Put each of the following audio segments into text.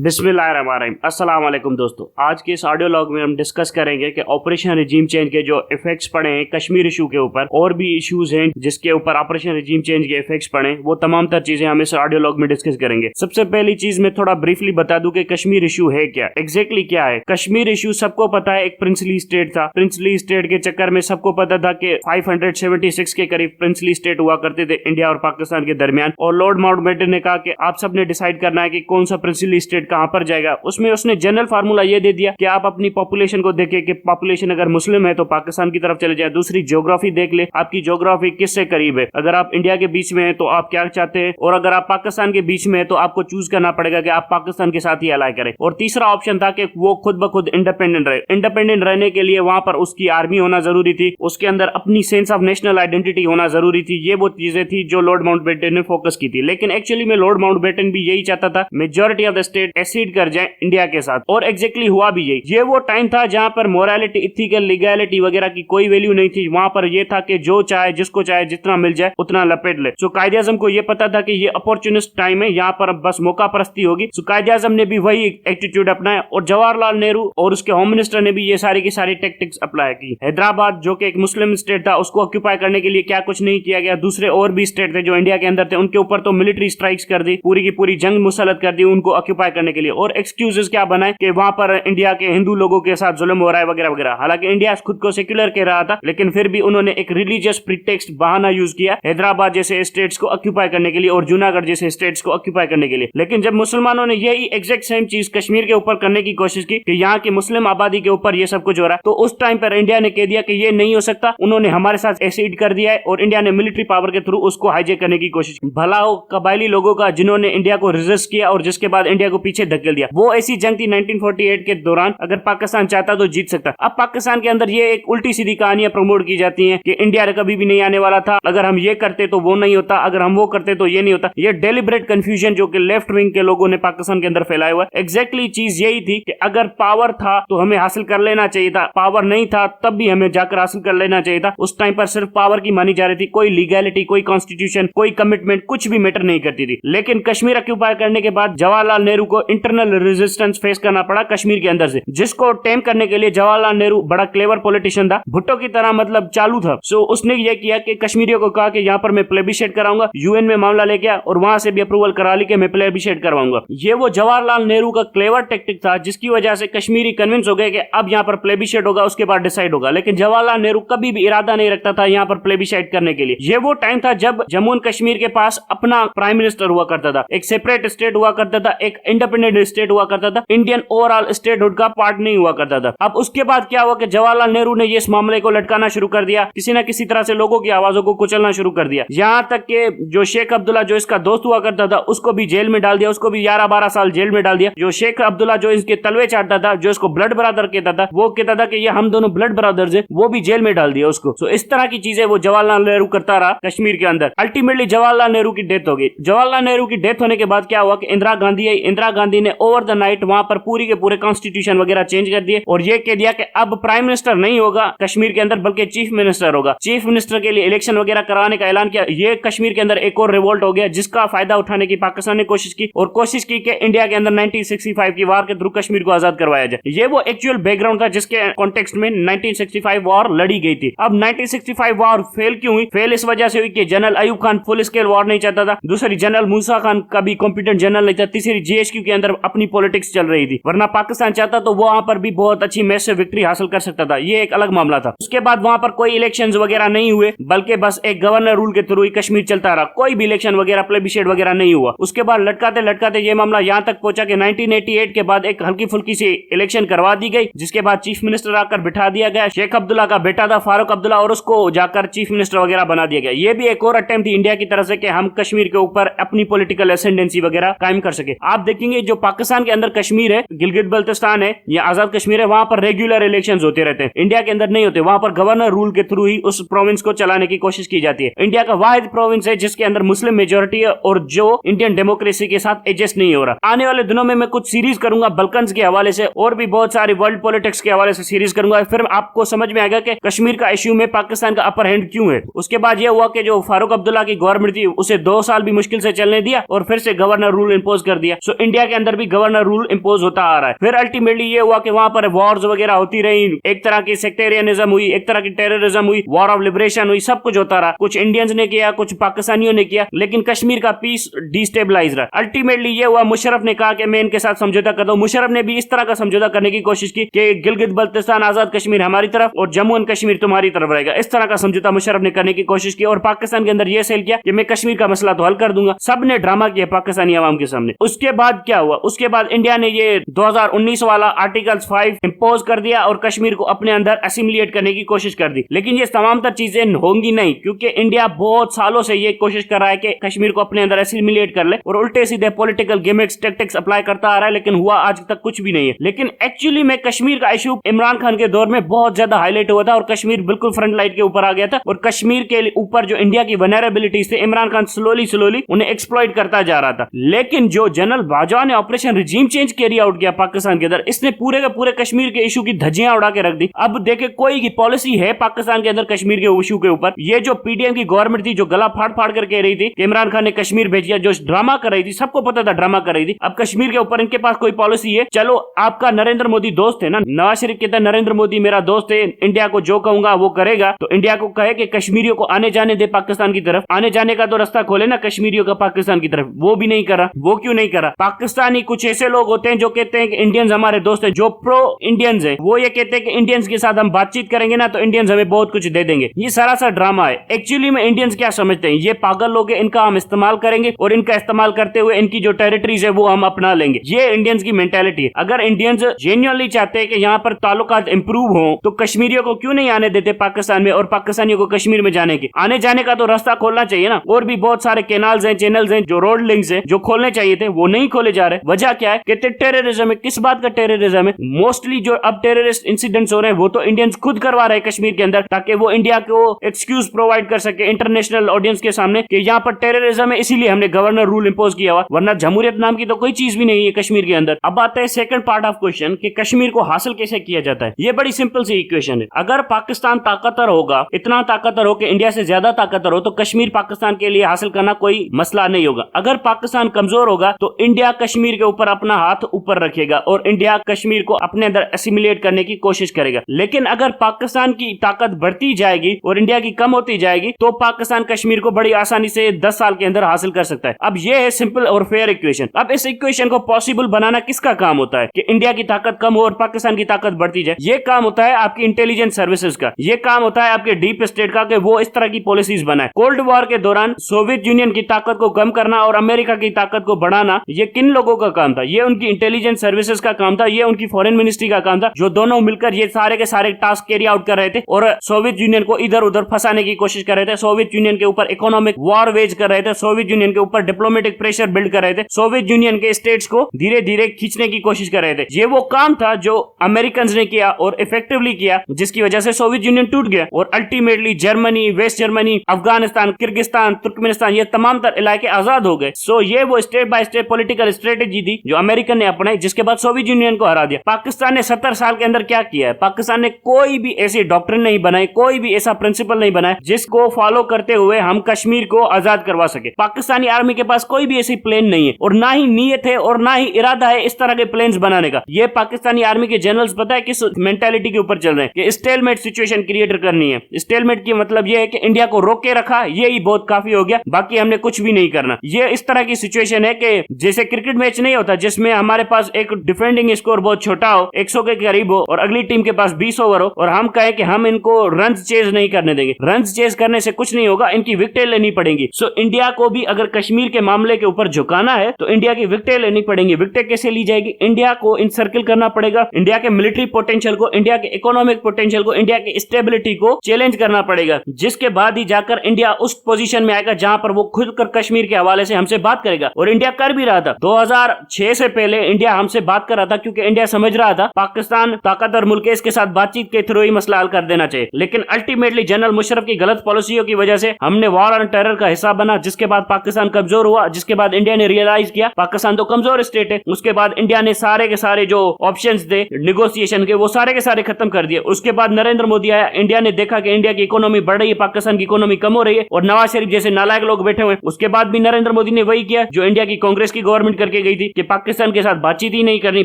बिस्मिल्लाहिर्रहमानिर्रहीम। अस्सलाम वालेकुम दोस्तों, आज के इस ऑडियो लॉग में हम डिस्कस करेंगे कि ऑपरेशन रिजीम चेंज के जो इफेक्ट्स पड़े हैं कश्मीर इशू के ऊपर, और भी इश्यूज हैं जिसके ऊपर ऑपरेशन रिजीम चेंज के इफेक्ट्स पड़े, वो तमाम तर चीजें हम इस ऑडियो लॉग में डिस्कस करेंगे। सबसे पहली चीज मैं थोड़ा ब्रीफली बता दूं कि कश्मीर इशू है क्या, एग्जैक्टली क्या है। कश्मीर इशू सबको पता है, एक प्रिंसली स्टेट था। प्रिंसली स्टेट के चक्कर में सबको पता था कि 576 के करीब प्रिंसली स्टेट हुआ करते थे इंडिया और पाकिस्तान के दरमियान, और लॉर्ड माउंटबेटन ने कहा कि आप सबने डिसाइड करना है कि कौन सा प्रिंसली स्टेट कहां पर जाएगा। उसमें उसने जनरल फार्मूला ये दे दिया कि आप अपनी पॉपुलेशन को देखें कि पॉपुलेशन अगर मुस्लिम है तो पाकिस्तान की तरफ चले जाए। दूसरी ज्योग्राफी देख ले, आपकी ज्योग्राफी किससे करीब है। अगर आप इंडिया के बीच में है तो आप क्या चाहते हैं, और अगर आप पाकिस्तान के बीच में है तो आपको चूज करना पड़ेगा कि आप पाकिस्तान के साथ ही अलाई करें। और तीसरा ऑप्शन था कि वो खुद ब खुद इंडिपेंडेंट रहे। इंडिपेंडेंट रहने के लिए वहां पर उसकी आर्मी होना जरूरी थी, उसके अंदर अपनी सेंस ऑफ नेशनल आइडेंटिटी होना जरूरी थी। ये वो चीजें थी जो लॉर्ड माउंटबेटन ने फोकस की थी। लेकिन एक्चुअली में लॉर्ड माउंटबेटन भी यही चाहता था, majority of the state acid कर जाए इंडिया के साथ, और एग्जैक्टली हुआ भी यही। ये वो टाइम था जहां पर मोरालिटी, इथिकल, लीगैलिटी वगैरह की कोई वैल्यू नहीं थी। वहां पर ये था कि जो चाहे, जिसको चाहे, जितना मिल जाए उतना लपेट ले। सो कायदे आजम को ये पता था कि ये अपॉर्चुनिस्ट टाइम है, यहाँ पर बस मौका परस्ती होगी। सो कायदे आजम ने भी वही एटीट्यूड अपनाया, और जवाहरलाल नेहरू और उसके होम मिनिस्टर ने भी ये सारी की सारी टेक्टिक्स अप्लाई की। हैदराबाद जो कि एक मुस्लिम स्टेट था, उसको ऑक्यूपाई करने के लिए क्या कुछ नहीं किया गया। दूसरे और भी स्टेट थे जो इंडिया के अंदर थे, उनके ऊपर तो मिलिट्री स्ट्राइक्स कर दी, पूरी की पूरी जंग मुसल्लत कर दी उनको ऑक्यूपाई करने के लिए। और एक्सक्यूजेस क्या बनाए कि वहां पर इंडिया के हिंदू लोगों के साथ जुल्म हो रहा है वगैरह वगैरह। हालांकि इंडिया खुद को सेक्युलर कह रहा था, लेकिन फिर भी उन्होंने एक रिलीजियस प्रीटेक्स्ट बहाना यूज किया हैदराबाद जैसे स्टेट्स को ऑक्यूपाई करने के लिए और जूनागढ़ जैसे स्टेट्स को ऑक्यूपाई करने के लिए। लेकिन जब मुसलमानों ने यही एग्जैक्ट सेम चीज कश्मीर के ऊपर करने की कोशिश की कि यहाँ की मुस्लिम आबादी के ऊपर ये सब कुछ हो रहा है, तो उस टाइम पर इंडिया ने कह दिया कि ये नहीं हो सकता। उन्होंने हमारे साथ एसिड कर दिया है, और इंडिया ने मिलिट्री पावर के थ्रू उसको हाईजेक करने की कोशिश की। भला हो कबायली लोगों का जिन्होंने इंडिया को रेजिस्ट किया और जिसके बाद इंडिया को पीछे धकेल दिया। वो ऐसी जंग थी 1948 के दौरान, अगर पाकिस्तान चाहता तो जीत सकता। अब पाकिस्तान के अंदर ये एक उल्टी सीधी कहानियां प्रमोट की जाती हैं कि इंडिया कभी भी नहीं आने वाला था, अगर हम ये करते तो वो नहीं होता, अगर हम वो करते तो ये नहीं होता। ये डेलिब्रेट कंफ्यूजन जो कि लेफ्ट विंग के लोगों ने पाकिस्तान के अंदर फैलाया हुआ है। एग्जैक्टली चीज यही थी कि अगर पावर था तो हमें हासिल कर लेना चाहिए था, पावर नहीं था तब भी हमें जाकर हासिल कर लेना चाहिए था। उस टाइम पर सिर्फ पावर की मानी जा रही थी, कोई लीगैलिटी, कोई कॉन्स्टिट्यूशन, कोई कमिटमेंट कुछ भी मैटर नहीं करती थी। लेकिन कश्मीर ऑक्यूपाई करने के बाद जवाहरलाल नेहरू को इंटरनल रेजिस्टेंस फेस करना पड़ा कश्मीर के अंदर से, जिसको टेम करने के लिए जवाहरलाल नेहरू बड़ा क्लेवर पॉलिटिशियन था, भुट्टो की तरह मतलब चालू था। सो उसने ये किया कि कश्मीरियों को कहा कि यहाँ पर मैं प्लेबिशेट कराऊंगा, यूएन में मामला लेके आया और वहां से भी अप्रूवल करा ली कि मैं प्लेबिशेट करवाऊंगा। ये वो जवाहरलाल नेहरू का क्लेवर टेक्टिक था, जिसकी वजह से कश्मीरी कन्विंस हो गए कि अब यहाँ पर प्लेबिशेट होगा, उसके बाद डिसाइड होगा। लेकिन जवाहरलाल नेहरू कभी भी इरादा नहीं रखता था यहाँ पर प्लेबिशेट करने के लिए। ये वो टाइम था जब जम्मू एंड कश्मीर के पास अपना प्राइम मिनिस्टर हुआ करता था, एक सेपरेट स्टेट हुआ करता था, एक इंडिपेंडेंट स्टेट हुआ करता था, इंडियन ओवरऑल स्टेटहुड का पार्ट नहीं हुआ करता था। अब उसके बाद क्या हुआ कि जवाहरलाल नेहरू ने इस मामले को लटकाना शुरू कर दिया, किसी न किसी तरह से लोगों की आवाजों को कुचलना शुरू कर दिया। यहाँ तक कि जो शेख अब्दुल्ला जो इसका दोस्त हुआ करता था उसको भी जेल में डाल दिया, उसको भी 11-12 साल जेल में डाल दिया। जो शेख अब्दुल्ला जो इसके तलवे चाटता था, जो इसको ब्लड ब्रदर कहता था, वो कहता था कि ये हम दोनों ब्लड ब्रदर्स हैं, वो भी जेल में डाल दिया उसको। तो इस तरह की चीजें वो जवाहरलाल नेहरू करता रहा कश्मीर के अंदर। अल्टीमेटली जवाहरलाल नेहरू की डेथ हो गई। जवाहरलाल नेहरू की डेथ होने के बाद क्या हुआ कि इंदिरा गांधी आई। इंदिरा गांधी ने ओवर द नाइट वहां पर पूरी के पूरे कॉन्स्टिट्यूशन वगैरह चेंज कर दिए, और ये कह दिया कि अब प्राइम मिनिस्टर नहीं होगा कश्मीर के अंदर, बल्कि चीफ मिनिस्टर होगा। चीफ मिनिस्टर के लिए इलेक्शन वगैरह कराने का ऐलान किया। ये कश्मीर के अंदर एक और रिवोल्ट हो गया, जिसका फायदा उठाने की पाकिस्तान ने कोशिश की, और कोशिश की कि इंडिया के अंदर 1965 की वार के थ्रू कश्मीर को आजाद करवाया जाए। ये वो एक्चुअल बैकग्राउंड था जिसके कॉन्टेक्स्ट में 1965 वॉर लड़ी गई थी। अब 1965 वॉर फेल क्यों हुई? फेल इस वजह से हुई कि general Ayub Khan full scale war नहीं चाहता था, दूसरी जनरल मूसा खान का भी कॉम्पिटेंट जनरल नहीं था, तीसरी जीएचक्यू के अंदर अपनी पॉलिटिक्स चल रही थी। वरना पाकिस्तान चाहता तो वहां पर भी बहुत अच्छी मैच से विक्ट्री हासिल कर सकता था, ये एक अलग मामला था। उसके बाद वहां पर कोई इलेक्शंस वगैरह नहीं हुए, बल्कि बस एक गवर्नर रूल के थ्रू ही कश्मीर चलता रहा, कोई भी इलेक्शन वगैरह प्लेबिशेट वगैरह नहीं हुआ। उसके बाद लटकाते लटकाते ये मामला यहाँ तक पहुंचा कि 1988 के बाद एक हल्की फुल्की सी इलेक्शन करवा दी गई, जिसके बाद चीफ मिनिस्टर आकर बिठा दिया गया। शेख अब्दुल्ला का बेटा था फारूक अब्दुल्ला, और उसको जाकर चीफ मिनिस्टर वगैरह बना दिया गया। ये भी एक और अटेम्प्ट थी इंडिया की तरफ से कि हम कश्मीर के ऊपर अपनी पॉलिटिकल एसेंडेंसी वगैरह कायम कर सके। आप देखेंगे जो पाकिस्तान के अंदर कश्मीर है, गिलगित बल्तिस्तान है या आजाद कश्मीर है, वहां पर रेगुलर इलेक्शंस होते रहते हैं। इंडिया के अंदर नहीं होते, वहां पर गवर्नर रूल के थ्रू ही उस प्रोविंस को चलाने की कोशिश की जाती है। इंडिया का वाहिद प्रोविंस है जिसके अंदर मुस्लिम मेजोरिटी है और जो इंडियन डेमोक्रेसी के साथ एडजस्ट नहीं हो रहा। आने वाले दिनों में मैं कुछ सीरीज करूंगा बल्कन्स के हवाले से, और भी बहुत सारी वर्ल्ड पॉलिटिक्स के हवाले से सीरीज करूंगा, फिर आपको समझ में आएगा कि कश्मीर का इश्यू में पाकिस्तान का अपर हैंड क्यों है। उसके बाद यह हुआ कि जो फारूक अब्दुल्ला की गवर्नमेंट थी उसे 2 साल भी मुश्किल से चलने दिया और फिर से गवर्नर रूल इंपोज कर दिया। सो इंडिया के अंदर भी गवर्नर रूल इम्पोज होता आ रहा है। फिर अल्टीमेटली ये हुआ कि वहां पर वॉर्स वगैरह होती रही, एक तरह की सेक्टेरियनिज्म हुई, एक तरह की टेररिज्म हुई, वॉर ऑफ लिबरेशन हुई, सब कुछ होता रहा। कुछ इंडियंस ने किया, कुछ पाकिस्तानियों ने किया, लेकिन कश्मीर का पीस डिस्टेबलाइज रहा। अल्टीमेटली ये हुआ, मुशर्रफ ने कहा कि मैं इनके साथ समझौता करता हूं। मुशर्रफ ने भी इस तरह का समझौता करने की कोशिश की कि गिलगित बल्तिस्तान आजाद कश्मीर हमारी तरफ और जम्मू एंड कश्मीर तुम्हारी तरफ रहेगा। इस तरह का समझौता मुशर्रफ ने करने की कोशिश की और पाकिस्तान के अंदर यह सेल किया कि मैं कश्मीर का मसला तो हल कर दूंगा। सबने ड्रामा किया पाकिस्तानी अवाम के सामने। उसके बाद क्या हुआ? उसके बाद इंडिया ने ये 2019 वाला आर्टिकल 5 इंपोज कर दिया और कश्मीर को अपने अंदर एसिमिलेट करने की कोशिश कर दी। लेकिन ये तमाम तर चीजें होंगी नहीं, क्योंकि इंडिया बहुत सालों से ये कोशिश कर रहा है कि कश्मीर को अपने अंदर एसिमिलेट कर ले और उल्टे सीधे पॉलिटिकल गिमिक्स टैक्टिक्स अप्लाई करता आ रहा है, लेकिन हुआ आज तक कुछ भी नहीं है। लेकिन एक्चुअली में कश्मीर का इशू इमरान खान के दौर में बहुत ज्यादा हाईलाइट हुआ था और कश्मीर बिल्कुल फ्रंट लाइन के ऊपर आ गया था और कश्मीर के ऊपर जो इंडिया की वनरेबिलिटीज थे, इमरान खान स्लोली उन्हें एक्सप्लॉइट करता जा रहा था। लेकिन जो जनरल बाजवा ने operation regime change carry out किया पाकिस्तान के अंदर, इसने पूरे के पूरे कश्मीर के इशू की धज्जियां उड़ा के रख दी। अब देखे कोई की पॉलिसी है पाकिस्तान के अंदर कश्मीर के इशू के ऊपर। ये जो पीडीएम की गवर्नमेंट थी, जो गला फाड़ फाड़ कर कह रही थी कि इमरान खान ने कश्मीर भेज दिया, जो ड्रामा कर रही थी, सबको पता था ड्रामा कर रही थी। अब कश्मीर के ऊपर इनके पास कोई पॉलिसी है? चलो, आपका नरेंद्र मोदी दोस्त है ना, नवाज शरीफ कहता है नरेंद्र मोदी मेरा दोस्त है, इंडिया को जो कहूंगा वो करेगा। तो इंडिया को कहे कि कश्मीरियों को आने जाने दे पाकिस्तान की तरफ, आने जाने का तो रास्ता खोले ना कश्मीरियों का पाकिस्तान की तरफ। वो भी नहीं करा। वो क्यों नहीं करा? पाकिस्तानी कुछ ऐसे लोग होते हैं जो कहते हैं कि इंडियंस हमारे दोस्त हैं, जो प्रो इंडियंस है, वो ये कहते हैं कि इंडियंस के साथ हम बातचीत करेंगे ना तो इंडियंस हमें बहुत कुछ दे देंगे। ये सरासर ड्रामा है। एक्चुअली में इंडियंस क्या समझते हैं? ये पागल लोग हैं, इनका हम इस्तेमाल करेंगे और इनका इस्तेमाल करते हुए इनकी जो टेरिटरीज है वो हम अपना लेंगे। ये इंडियंस की मेंटालिटी है। अगर इंडियंस जेन्युइनली चाहते हैं कि यहाँ पर ताल्लुकात इंप्रूव हो तो कश्मीरियों को क्यों नहीं आने देते पाकिस्तान में और पाकिस्तानियों को कश्मीर में जाने की? आने जाने का तो रास्ता खोलना चाहिए ना। और भी बहुत सारे कैनाल्स हैं, चैनल्स हैं, जो रोड लिंक्स हैं, जो खोलने चाहिए थे, वो नहीं खोले जा रहे। वजह क्या है? कहते टेररिज्म है। किस बात का टेररिज्म है? मोस्टली जो अब टेररिस्ट इंसिडेंट्स हो रहे हैं वो तो इंडियंस खुद करवा रहे हैं कश्मीर के अंदर, ताकि वो इंडिया को एक्सक्यूज प्रोवाइड कर सके इंटरनेशनल ऑडियंस के सामने कि यहाँ पर टेररिज्म है, इसीलिए हमने गवर्नर रूल इंपोज किया हुआ, वरना जमहूरियत नाम की तो कोई चीज भी नहीं है कश्मीर के अंदर। अब आता है सेकंड पार्ट ऑफ क्वेश्चन कि कश्मीर को हासिल कैसे किया जाता है। ये बड़ी सिंपल सी इक्वेशन है। अगर पाकिस्तान ताकतवर होगा, इतना ताकतवर हो कि इंडिया से ज्यादा ताकतवर हो, तो कश्मीर पाकिस्तान के लिए हासिल करना कोई मसला नहीं होगा। अगर पाकिस्तान कमजोर होगा तो इंडिया कश्मीर के ऊपर अपना हाथ ऊपर रखेगा और इंडिया कश्मीर को अपने अंदर एसिमिलेट करने की कोशिश करेगा। लेकिन अगर पाकिस्तान की ताकत बढ़ती जाएगी और इंडिया की कम होती जाएगी तो पाकिस्तान कश्मीर को बड़ी आसानी से 10 साल के अंदर हासिल कर सकता है। अब यह है सिंपल और फेयर इक्वेशन। अब इस इक्वेशन को पॉसिबल बनाना किसका काम होता है कि इंडिया की ताकत कम हो और पाकिस्तान की ताकत बढ़ती जाए? ये काम होता है आपकी इंटेलिजेंस सर्विसेज का। ये काम होता है आपके डीप स्टेट का कि वो इस तरह की पॉलिसीज बनाए। कोल्ड वॉर के दौरान सोवियत यूनियन की ताकत को कम करना और अमेरिका की ताकत को बढ़ाना, ये किन लोगों का काम था? ये उनकी इंटेलिजेंस सर्विसेज का काम था, ये उनकी फॉरेन मिनिस्ट्री का काम था, जो दोनों मिलकर ये सारे के सारे टास्क कैरी आउट कर रहे थे और सोवियत यूनियन को इधर उधर फंसाने की कोशिश कर रहे थे। सोवियत यूनियन के ऊपर इकोनॉमिक वॉर वेज कर रहे थे, सोवियत यूनियन के ऊपर डिप्लोमेटिक प्रेशर बिल्ड कर रहे थे, सोवियत यूनियन के स्टेट्स को धीरे धीरे खींचने की कोशिश कर रहे थे। ये वो काम था जो अमेरिकन ने किया और इफेक्टिवली किया, जिसकी वजह से सोवियत यूनियन टूट गया और ultimately Germany, west Germany, Afghanistan, Kyrgyzstan, Turkmenistan, ये तमाम तर इलाके आजाद हो गए। सो ये वो step by step political strategy थी जो अमेरिकन ने अपनाई, जिसके बाद सोवियत यूनियन को हरा दिया। पाकिस्तान ने 70 साल के अंदर क्या किया है? पाकिस्तान ने कोई भी ऐसी डॉक्ट्रिन नहीं बनाई, कोई भी ऐसा प्रिंसिपल नहीं बनाया जिसको फॉलो करते हुए हम कश्मीर को आजाद करवा सके। पाकिस्तानी आर्मी के पास कोई भी ऐसी प्लान नहीं है और ना ही नीयत है और ना ही इरादा है इस तरह के प्लान्स बनाने का। ये पाकिस्तानी आर्मी के जनरल्स पता है किस मेंटालिटी के ऊपर चल रहे हैं कि स्टेलमेट सिचुएशन क्रिएट करनी है। स्टेलमेट की मतलब ये है कि इंडिया को रोक के रखा, ये ही बहुत काफी हो गया, बाकी हमने कुछ भी नहीं करना। ये इस तरह की सिचुएशन है कि जैसे क्रिकेट मैच नहीं होता जिसमें हमारे पास एक डिफेंडिंग स्कोर बहुत छोटा हो, 100 के करीब हो और अगली टीम के पास 20 ओवर हो और हम कहें कि हम इनको रन चेज नहीं करने देंगे। रन चेज करने से कुछ नहीं होगा, इनकी विकेटें लेनी पड़ेंगी। सो इंडिया को भी अगर कश्मीर के मामले के ऊपर झुकाना है तो इंडिया की विकेटें लेनी पड़ेंगी। विकेटें कैसे ली जाएगी? इंडिया को इंसर्किल करना पड़ेगा, इंडिया के मिलिट्री पोटेंशियल को, इंडिया के इकोनॉमिक पोटेंशियल को, इंडिया की स्टेबिलिटी को चैलेंज करना पड़ेगा, जिसके बाद ही जाकर इंडिया उस पोजीशन में आएगा जहां पर वो खुद कर कश्मीर के हवाले से हमसे बात करेगा। और इंडिया कर भी रहा था। 2006 से पहले इंडिया हमसे बात कर रहा था क्योंकि इंडिया समझ रहा था पाकिस्तान ताकतवर मुल्क है, इसके साथ बातचीत के थ्रू ही मसला हल कर देना चाहिए। लेकिन अल्टीमेटली जनरल मुशर्रफ की गलत पॉलिसियों की वजह से हमने वॉर ऑन टेरर का हिस्सा बना, जिसके बाद पाकिस्तान कमजोर हुआ, जिसके बाद इंडिया ने रियलाइज किया पाकिस्तान तो कमजोर स्टेट है। उसके बाद इंडिया ने सारे के सारे जो ऑप्शंस थे नेगोशिएशन के, वो सारे के सारे खत्म कर दिए। उसके बाद नरेंद्र मोदी आया, इंडिया ने देखा कि इंडिया की इकोनॉमी बढ़ रही है, पाकिस्तान की इकोनॉमी कम हो रही है और नवाज शरीफ जैसे नालायक लोग बैठे हुए। उसके बाद भी नरेंद्र मोदी ने वही किया जो इंडिया की कांग्रेस की गवर्नमेंट करके करके गई थी कि पाकिस्तान के साथ बातचीत ही नहीं करनी,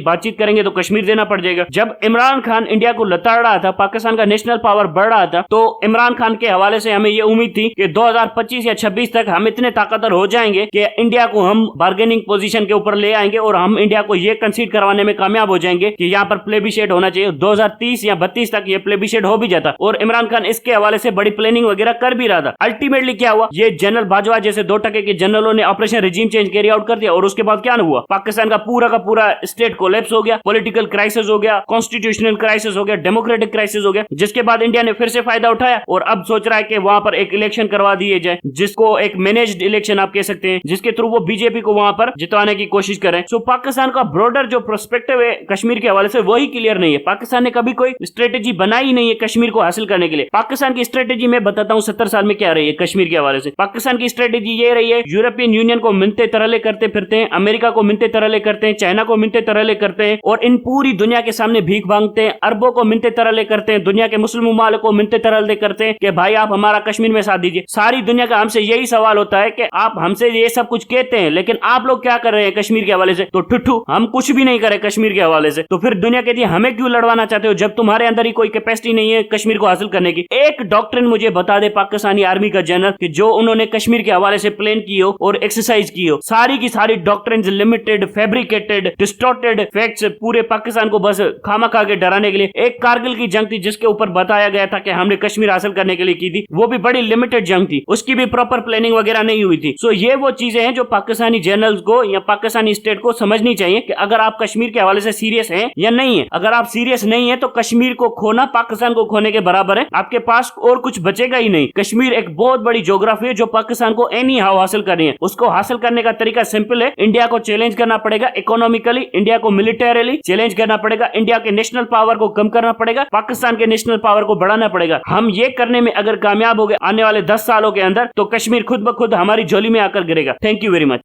बातचीत करेंगे तो कश्मीर देना पड़ जाएगा। जब इमरान खान इंडिया को लताड़ रहा था, पाकिस्तान का नेशनल पावर बढ़ रहा था, तो इमरान खान के हवाले से हमें यह उम्मीद थी कि 2025 या 26 तक हम इतने ताकतवर हो जाएंगे कि इंडिया को हम बार्गेनिंग पोजीशन के ऊपर ले आएंगे और हम इंडिया को यह कंसीड करवाने में कामयाब हो जाएंगे कि यहाँ पर प्लेबिशेट होना चाहिए। 2030 या 32 तक ये प्लेबिशेट हो भी जाता और इमरान खान इसके हवाले से बड़ी प्लानिंग वगैरह कर भी रहा था। अल्टीमेटली क्या हुआ, ये जनरल बाजवा जैसे 2% के जनरलों ने operation regime change carry out कर दिया और उसके बाद क्या हुआ, पाकिस्तान का पूरा स्टेट कोलैप्स हो गया, पॉलिटिकल क्राइसिस हो गया, कॉन्स्टिट्यूशनल क्राइसिस हो गया, डेमोक्रेटिक क्राइसिस हो गया, जिसके बाद इंडिया ने फिर से फायदा उठाया और अब सोच रहा है कि वहां पर एक इलेक्शन करवा दिए जाए, जिसको एक मैनेज्ड इलेक्शन आप कह सकते हैं, जिसके थ्रू वो बीजेपी को वहां पर जितवाने की कोशिश करें। सो पाकिस्तान का ब्रॉडर जो प्रोस्पेक्टिव है कश्मीर के हवाले से वही क्लियर नहीं है। पाकिस्तान ने कभी कोई स्ट्रेटेजी बनाई नहीं है कश्मीर को हासिल करने के लिए। पाकिस्तान की स्ट्रेटेजी मैं बताता हूं 70 साल में क्या रही है कश्मीर के हवाले से। पाकिस्तान की स्ट्रेटेजी ये रही है, यूरोपियन यूनियन को मिलते तरले करते फिरते हैं, अमेरिका को मिलते तरले करते हैं, चाइना को मिलते तरले करते हैं और इन पूरी दुनिया के सामने भीख मांगते हैं, अरबों को मिलते तरले करते हैं, दुनिया के मुस्लिम मुमालिक को मिलते तरले करते हैं कि भाई आप हमारा कश्मीर में साथ दीजिए। सारी दुनिया का हमसे यही सवाल होता है कि आप हमसे ये सब कुछ कहते हैं लेकिन आप लोग क्या कर रहे हैं कश्मीर के हवाले से? तो ठुठू हम कुछ भी नहीं करे कश्मीर के हवाले से। तो फिर दुनिया कहती है हमें क्यों लड़वाना चाहते हो जब तुम्हारे अंदर ही कोई कैपेसिटी नहीं है कश्मीर को हासिल करने की। एक डॉक्ट्रिन मुझे बता दे पाकिस्तानी आर्मी का जनरल कि जो उन्होंने कश्मीर के हवाले से प्लान की हो और एक्सरसाइज की हो, सारी की सारी doctrine limited, fabricated, distorted facts, पूरे पाकिस्तान को बस खामा खा के डराने के लिए। एक कारगिल की जंग थी जिसके ऊपर बताया गया था कि हमने कश्मीर हासिल करने के लिए की थी, वो भी बड़ी लिमिटेड जंग थी, उसकी भी प्रॉपर प्लानिंग वगैरह नहीं हुई थी। सो ये वो चीजें हैं जो पाकिस्तानी जनरल्स को या पाकिस्तानी स्टेट को समझनी चाहिए कि अगर आप कश्मीर के हवाले से सीरियस हैं या नहीं है। अगर आप सीरियस नहीं है तो कश्मीर को खोना पाकिस्तान को खोने के बराबर है, आपके पास और कुछ बचेगा ही नहीं। कश्मीर एक बहुत बड़ी ज्योग्राफी है जो पाकिस्तान को एनी हाउ हासिल करनी है। उसको हासिल करने का तरीका सिंपल है, इंडिया को चैलेंज करना पड़ेगा इकोनॉमिकली, इंडिया को मिलिटरीली चैलेंज करना पड़ेगा, इंडिया के नेशनल पावर को कम करना पड़ेगा, पाकिस्तान के नेशनल पावर को बढ़ाना पड़ेगा। हम ये करने में अगर कामयाब हो गए आने वाले 10 सालों के अंदर तो कश्मीर खुद ब खुद हमारी झोली में आकर गिरेगा। Thank you very much.